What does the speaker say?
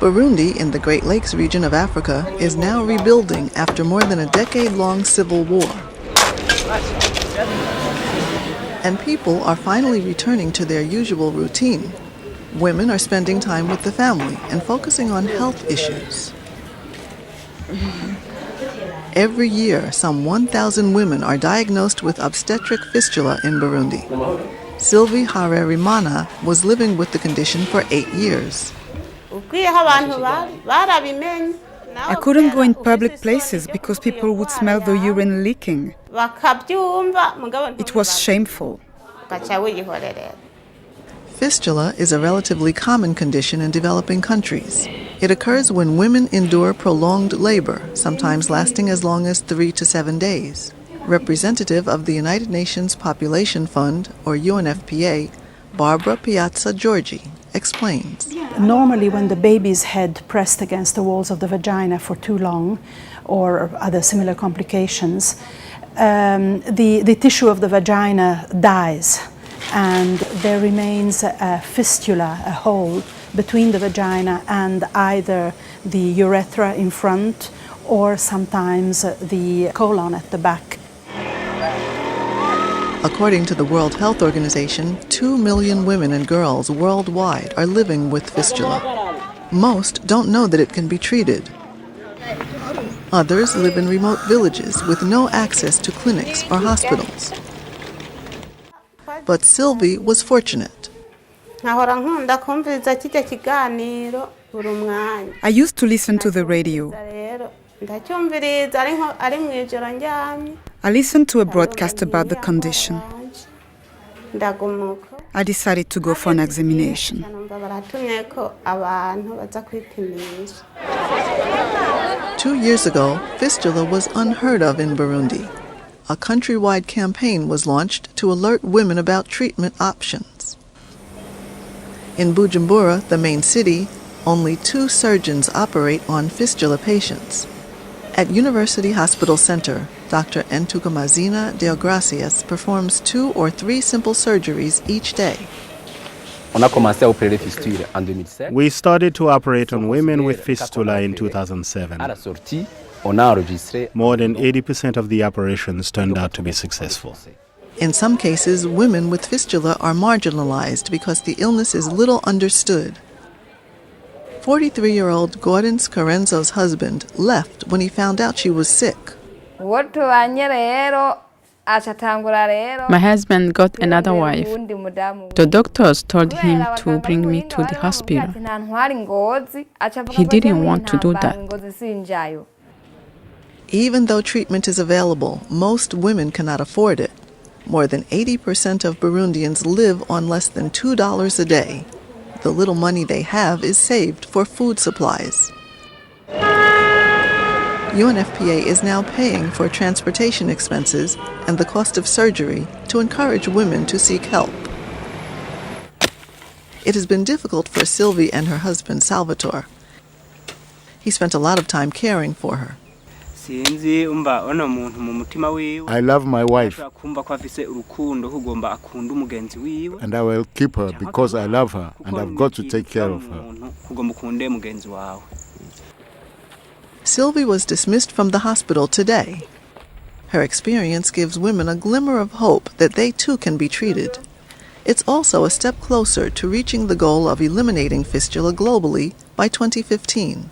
Burundi, in the Great Lakes region of Africa, is now rebuilding after more than a decade-long civil war. And people are finally returning to their usual routine. Women are spending time with the family and focusing on health issues. Every year, some 1,000 women are diagnosed with obstetric fistula in Burundi. Sylvie Harerimana was living with the condition for 8 years. I couldn't go in public places because people would smell the urine leaking. It was shameful. Fistula is a relatively common condition in developing countries. It occurs when women endure prolonged labor, sometimes lasting as long as 3 to 7 days. Representative of the United Nations Population Fund, or UNFPA, Barbara Piazza Giorgi, explains. Normally when the baby's head pressed against the walls of the vagina for too long, or other similar complications, the tissue of the vagina dies, and there remains a fistula, a hole, between the vagina and either the urethra in front or sometimes the colon at the back. According to the World Health Organization, 2 million women and girls worldwide are living with fistula. Most don't know that it can be treated. Others live in remote villages with no access to clinics or hospitals. But Sylvie was fortunate. I used to listen to the radio. I listened to a broadcast about the condition. I decided to go for an examination. 2 years ago, fistula was unheard of in Burundi. A countrywide campaign was launched to alert women about treatment options. In Bujumbura, the main city, only 2 surgeons operate on fistula patients. At University Hospital Center, Dr. Ntukamazina Deogracias performs 2 or 3 simple surgeries each day. We started to operate on women with fistula in 2007. More than 80% of the operations turned out to be successful. In some cases, women with fistula are marginalized because the illness is little understood. 43-year-old Gordon Scarenzo's husband left when he found out she was sick. My husband got another wife. The doctors told him to bring me to the hospital. He didn't want to do that. Even though treatment is available, most women cannot afford it. More than 80% of Burundians live on less than $2 a day. The little money they have is saved for food supplies. UNFPA is now paying for transportation expenses and the cost of surgery to encourage women to seek help. It has been difficult for Sylvie and her husband Salvatore. He spent a lot of time caring for her. I love my wife, and I will keep her because I love her, and I've got to take care of her. Sylvie was dismissed from the hospital today. Her experience gives women a glimmer of hope that they too can be treated. It's also a step closer to reaching the goal of eliminating fistula globally by 2015.